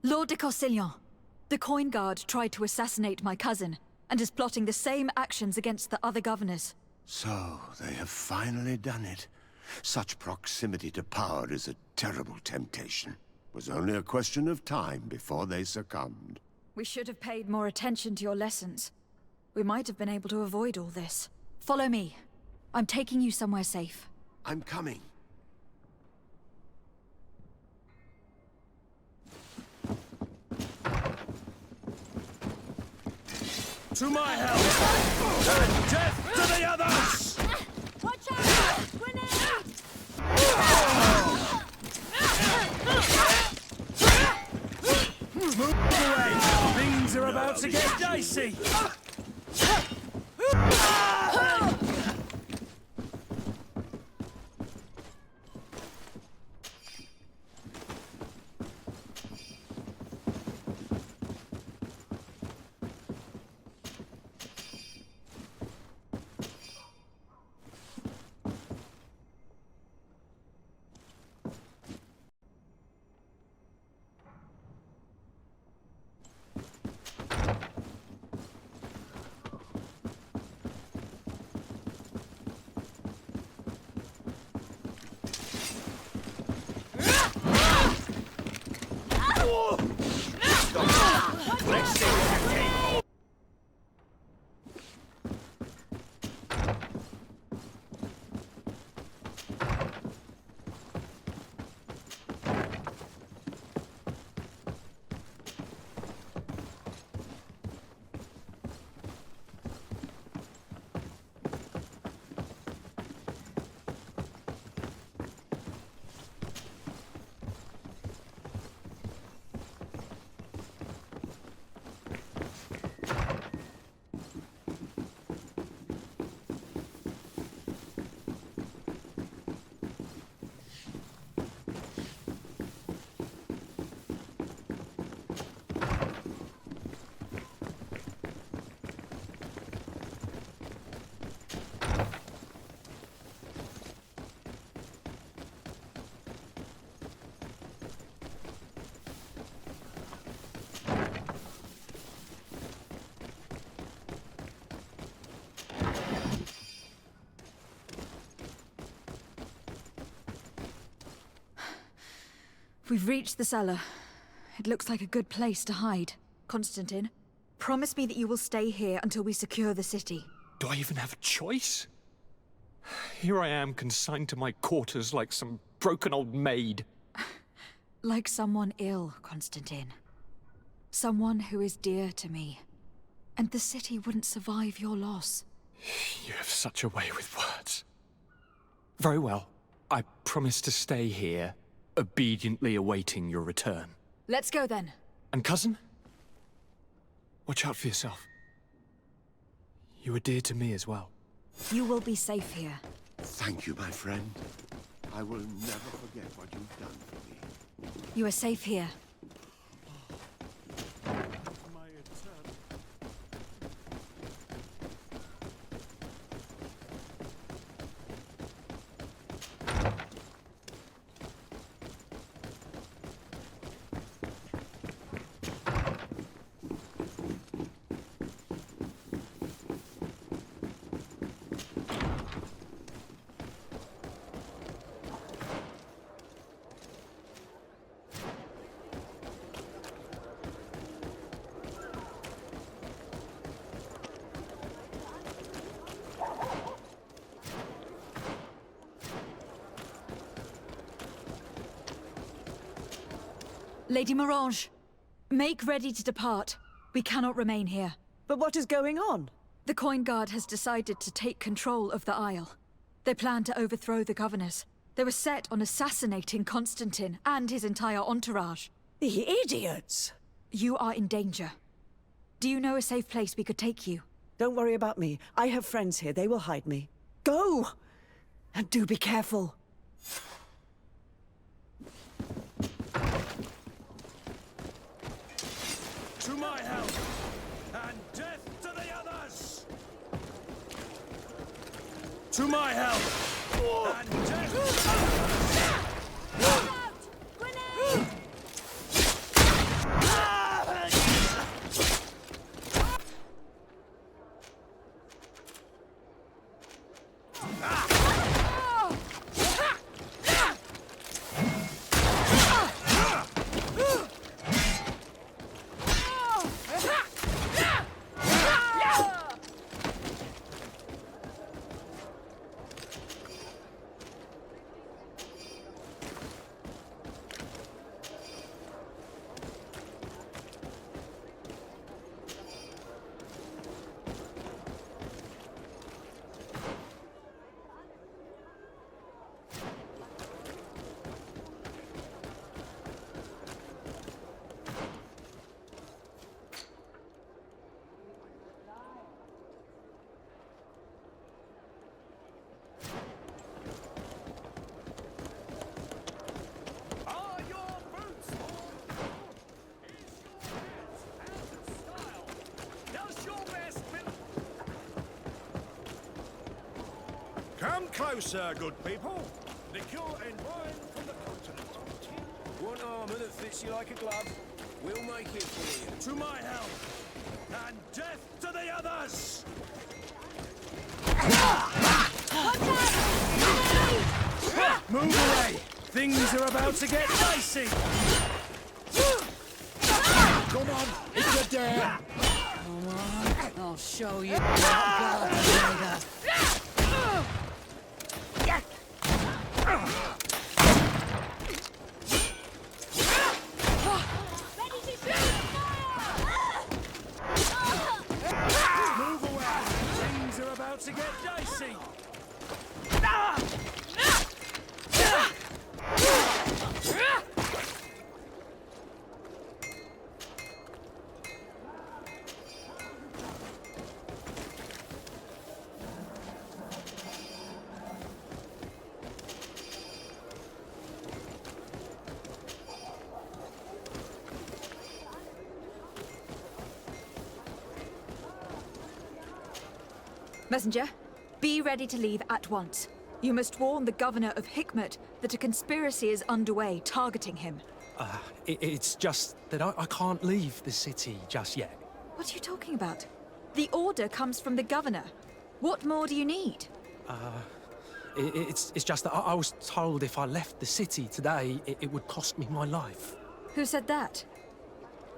Lord de Corsillon, the Coin Guard tried to assassinate my cousin, and is plotting the same actions against the other governors. So, they have finally done it. Such proximity to power is a terrible temptation. It was only a question of time before they succumbed. We should have paid more attention to your lessons. We might have been able to avoid all this. Follow me. I'm taking you somewhere safe. I'm coming. To my help! And death to the others! Watch out! Grenade! Move away! Things are about to get dicey! Let's see what you take. We've reached the cellar. It looks like a good place to hide. Constantine, promise me that you will stay here until we secure the city. Do I even have a choice? Here I am, consigned to my quarters like some broken old maid. Like someone ill, Constantine. Someone who is dear to me. And the city wouldn't survive your loss. You have such a way with words. Very well. I promise to stay here, obediently awaiting your return. Let's go then. And cousin? Watch out for yourself. You are dear to me as well. You will be safe here. Thank you, my friend. I will never forget what you've done for me. You are safe here. Lady Morange, make ready to depart. We cannot remain here. But what is going on? The Coin Guard has decided to take control of the Isle. They plan to overthrow the governors. They were set on assassinating Constantine and his entire entourage. The idiots! You are in danger. Do you know a safe place we could take you? Don't worry about me. I have friends here. They will hide me. Go! And do be careful. To my help! And death to the others! To my help! And death to the others! Out! Grenade! Are your boots on? Is your best out of style? Does your best build... Come closer, good people. Liqueur and wine from the continent. Want armor that fits you like a glove? We'll make it for you. To my help! And death to the others! Move away! Things are about to get dicey! Come on, if you dare! Come on, I'll show you what God's made of. Ready to shoot! Fire! Move away! Things are about to get dicey! Messenger, be ready to leave at once. You must warn the governor of Hikmet that a conspiracy is underway targeting him. It's just that I can't leave the city just yet. What are you talking about? The order comes from the governor. What more do you need? It's just that I was told if I left the city today, it would cost me my life. Who said that?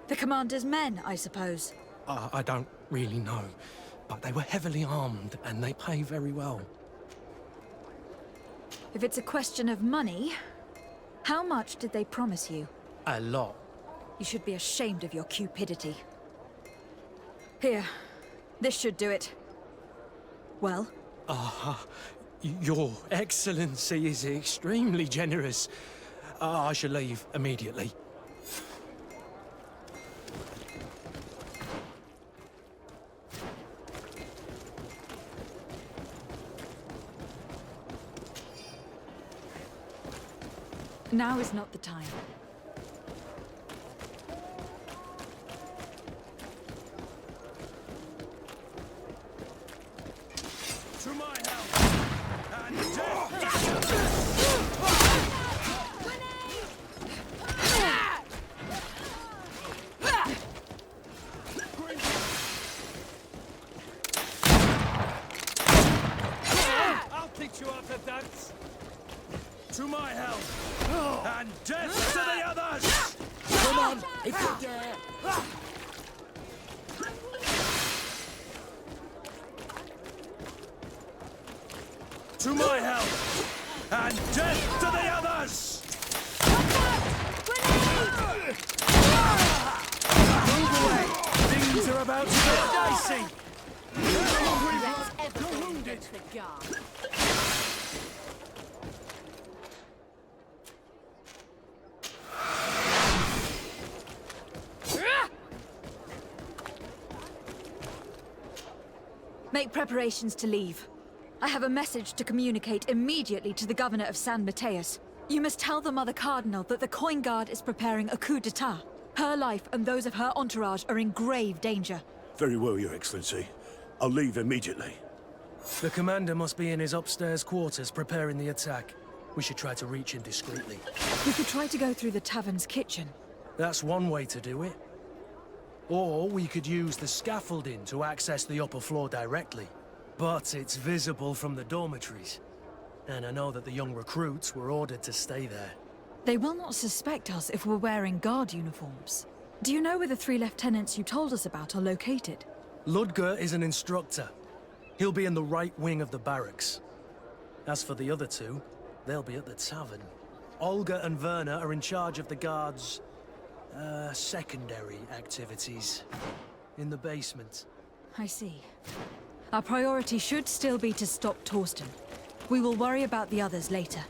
The commander's men, I suppose. I don't really know, but they were heavily armed and they pay very well. If it's a question of money, how much did they promise you? A lot. You should be ashamed of your cupidity. Here, this should do it. Well? Your Excellency is extremely generous. I shall leave immediately. Now is not the time. To my house! And death! I'll teach you how to dance! To my house! And death to the others! Come on, if you dare! To my house! And death to the others! Move away! Things are about to get dicey! Let's everyone get the guard. Make preparations to leave. I have a message to communicate immediately to the governor of San Mateus. You must tell the Mother Cardinal that the Coin Guard is preparing a coup d'etat. Her life and those of her entourage are in grave danger. Very well, Your Excellency. I'll leave immediately. The commander must be in his upstairs quarters preparing the attack. We should try to reach him discreetly. We could try to go through the tavern's kitchen. That's one way to do it. Or we could use the scaffolding to access the upper floor directly. But it's visible from the dormitories. And I know that the young recruits were ordered to stay there. They will not suspect us if we're wearing guard uniforms. Do you know where the 3 lieutenants you told us about are located? Ludger is an instructor. He'll be in the right wing of the barracks. As for the other 2, they'll be at the tavern. Olga and Werner are in charge of the guards' secondary activities. In the basement. I see. Our priority should still be to stop Torsten. We will worry about the others later.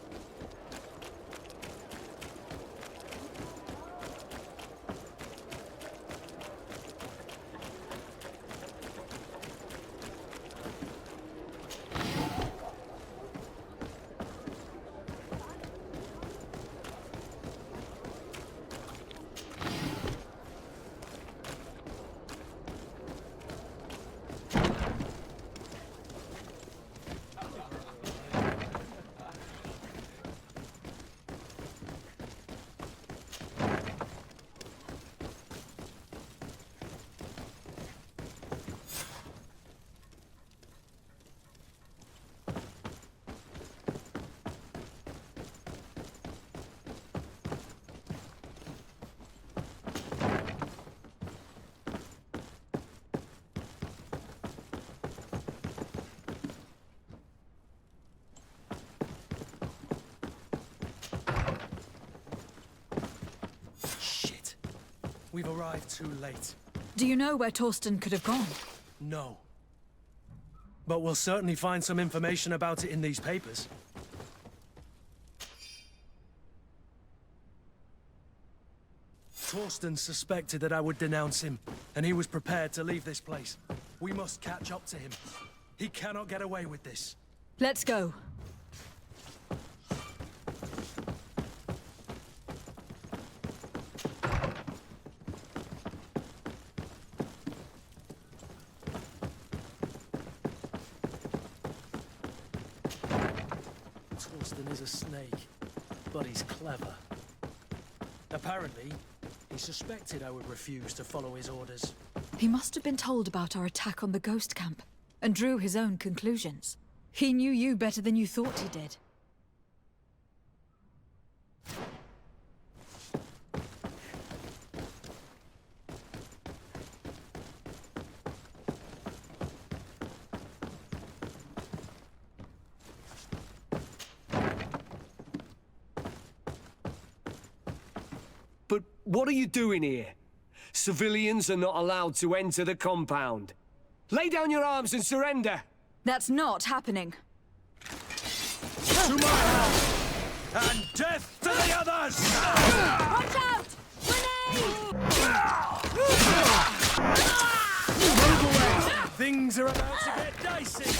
We've arrived too late. Do you know where Torsten could have gone? No. But we'll certainly find some information about it in these papers. Torsten suspected that I would denounce him, and he was prepared to leave this place. We must catch up to him. He cannot get away with this. Let's go. Torsten is a snake, but he's clever. Apparently, he suspected I would refuse to follow his orders. He must have been told about our attack on the ghost camp, and drew his own conclusions. He knew you better than you thought he did. But what are you doing here? Civilians are not allowed to enter the compound. Lay down your arms and surrender! That's not happening. To my help! And death to the others! Watch out! Grenade! Move away! Things are about to get dicey!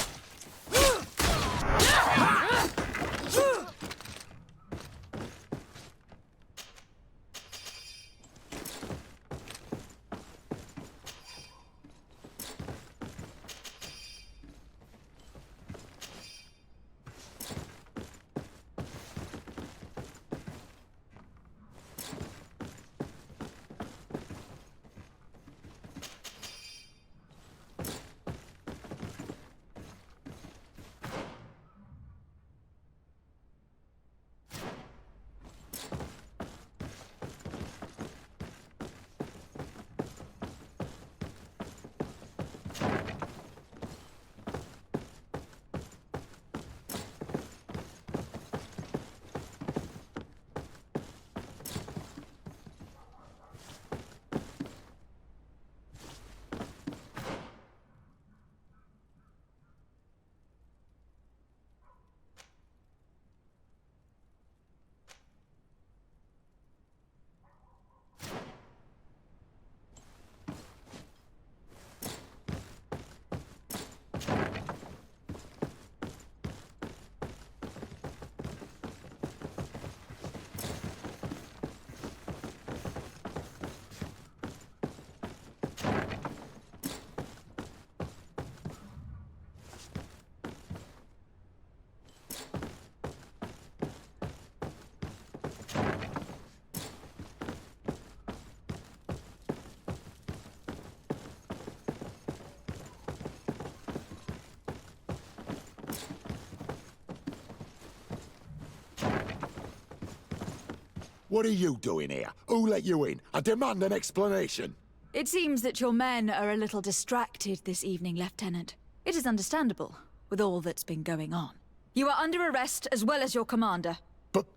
What are you doing here? Who let you in? I demand an explanation. It seems that your men are a little distracted this evening, Lieutenant. It is understandable, with all that's been going on. You are under arrest, as well as your commander. But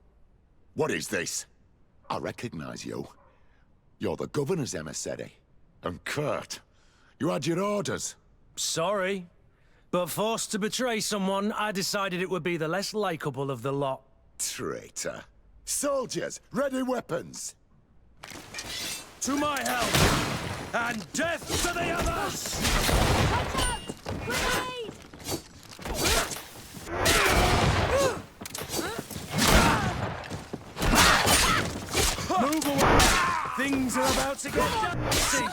what is this? I recognize you. You're the governor's emissary. And Kurt, you had your orders. Sorry, but forced to betray someone, I decided it would be the less likable of the lot. Traitor. Soldiers, ready weapons! To my help! And death to the others! Watch out! Grenade! Move away! Things are about to get dicey!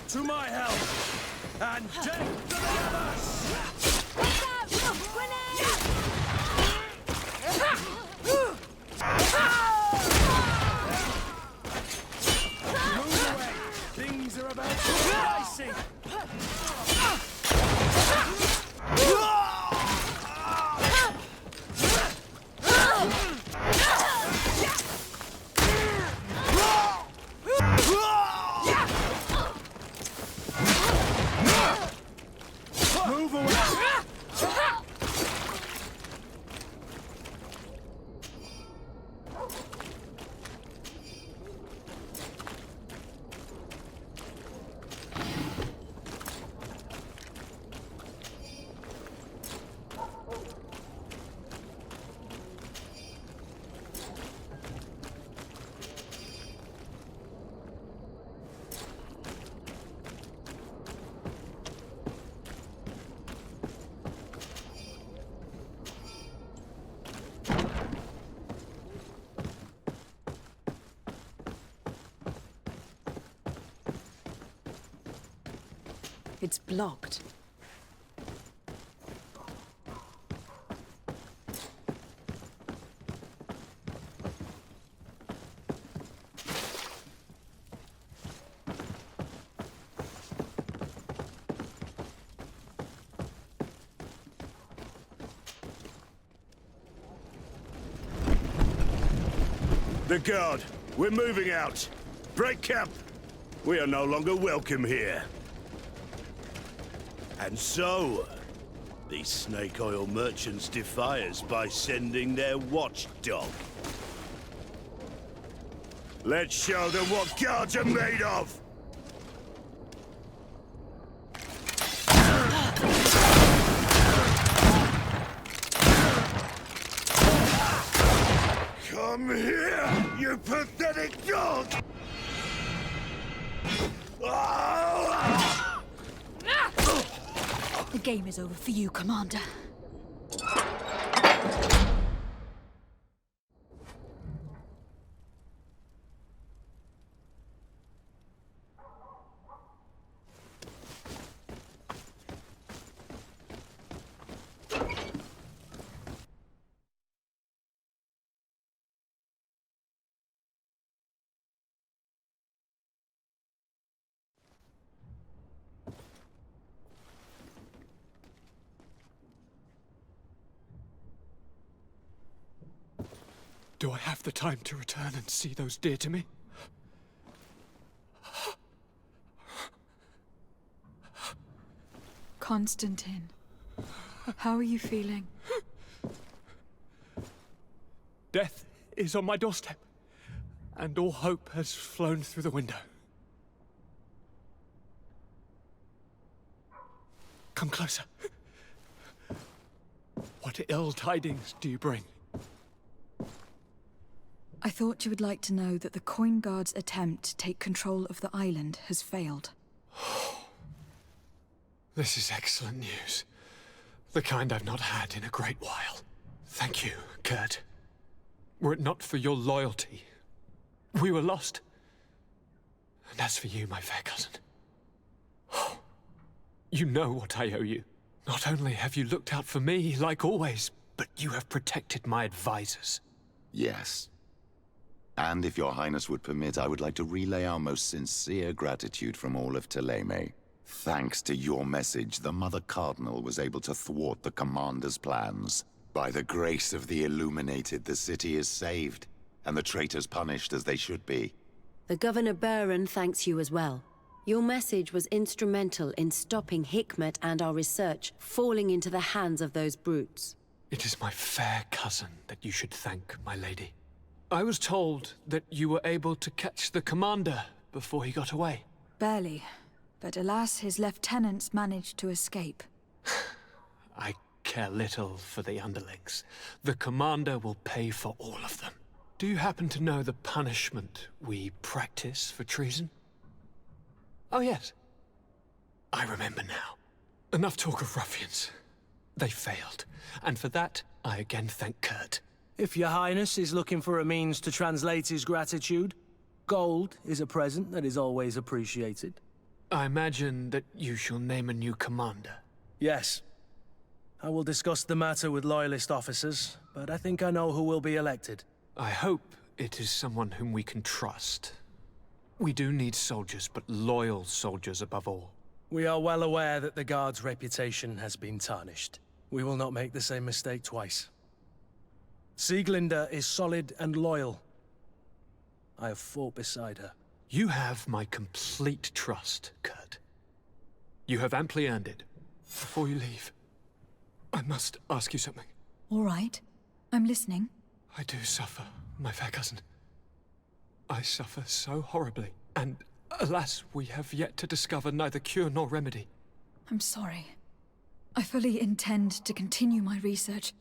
To my help! And death to the others! Watch out! Grenade! Move away! Things are about to get dicey! Move away! It's blocked. The guard, we're moving out. Break camp. We are no longer welcome here. And so, these snake oil merchants defy us by sending their watchdog. Let's show them what guards are made of! Come here, you pathetic dog! The game is over for you, Commander. Do I have the time to return and see those dear to me? Constantine, how are you feeling? Death is on my doorstep, and all hope has flown through the window. Come closer. What ill tidings do you bring? I thought you would like to know that the Coin Guard's attempt to take control of the island has failed. This is excellent news. The kind I've not had in a great while. Thank you, Kurt. Were it not for your loyalty, we were lost. And as for you, my fair cousin, you know what I owe you. Not only have you looked out for me, like always, but you have protected my advisors. Yes. And if your highness would permit, I would like to relay our most sincere gratitude from all of Thélème. Thanks to your message, the Mother Cardinal was able to thwart the Commander's plans. By the grace of the Illuminated, the city is saved, and the traitors punished as they should be. The Governor Baron thanks you as well. Your message was instrumental in stopping Hikmet and our research falling into the hands of those brutes. It is my fair cousin that you should thank, my lady. I was told that you were able to catch the Commander before he got away. Barely. But alas, his lieutenants managed to escape. I care little for the underlings. The Commander will pay for all of them. Do you happen to know the punishment we practice for treason? Oh yes. I remember now. Enough talk of ruffians. They failed, and for that, I again thank Kurt. If your highness is looking for a means to translate his gratitude, gold is a present that is always appreciated. I imagine that you shall name a new commander. Yes. I will discuss the matter with loyalist officers, but I think I know who will be elected. I hope it is someone whom we can trust. We do need soldiers, but loyal soldiers above all. We are well aware that the Guard's reputation has been tarnished. We will not make the same mistake twice. Sieglinde is solid and loyal. I have fought beside her. You have my complete trust, Kurt. You have amply earned it. Before you leave, I must ask you something. All right. I'm listening. I do suffer, my fair cousin. I suffer so horribly, and alas, we have yet to discover neither cure nor remedy. I'm sorry. I fully intend to continue my research.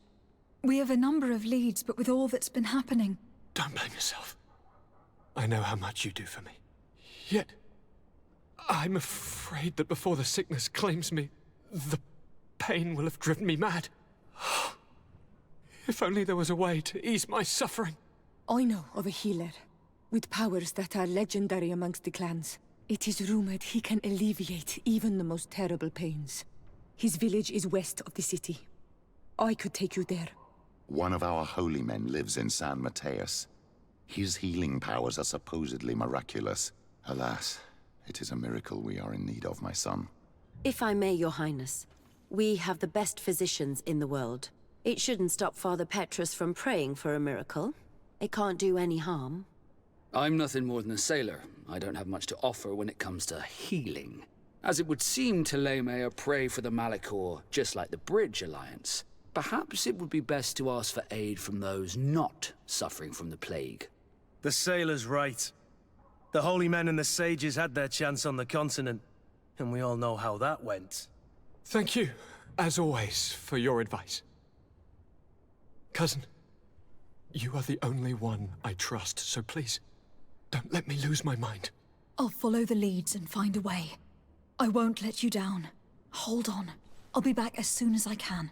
We have a number of leads, but with all that's been happening... Don't blame yourself. I know how much you do for me. Yet, I'm afraid that before the sickness claims me, the pain will have driven me mad. If only there was a way to ease my suffering. I know of a healer, with powers that are legendary amongst the clans. It is rumored he can alleviate even the most terrible pains. His village is west of the city. I could take you there. One of our holy men lives in San Mateus. His healing powers are supposedly miraculous. Alas, it is a miracle we are in need of, my son. If I may, Your Highness, we have the best physicians in the world. It shouldn't stop Father Petrus from praying for a miracle. It can't do any harm. I'm nothing more than a sailor. I don't have much to offer when it comes to healing. As it would seem Teleme are prey for the Malachor, just like the Bridge Alliance. Perhaps it would be best to ask for aid from those not suffering from the plague. The sailor's right. The holy men and the sages had their chance on the continent, and we all know how that went. Thank you, as always, for your advice. Cousin, you are the only one I trust, so please, don't let me lose my mind. I'll follow the leads and find a way. I won't let you down. Hold on. I'll be back as soon as I can.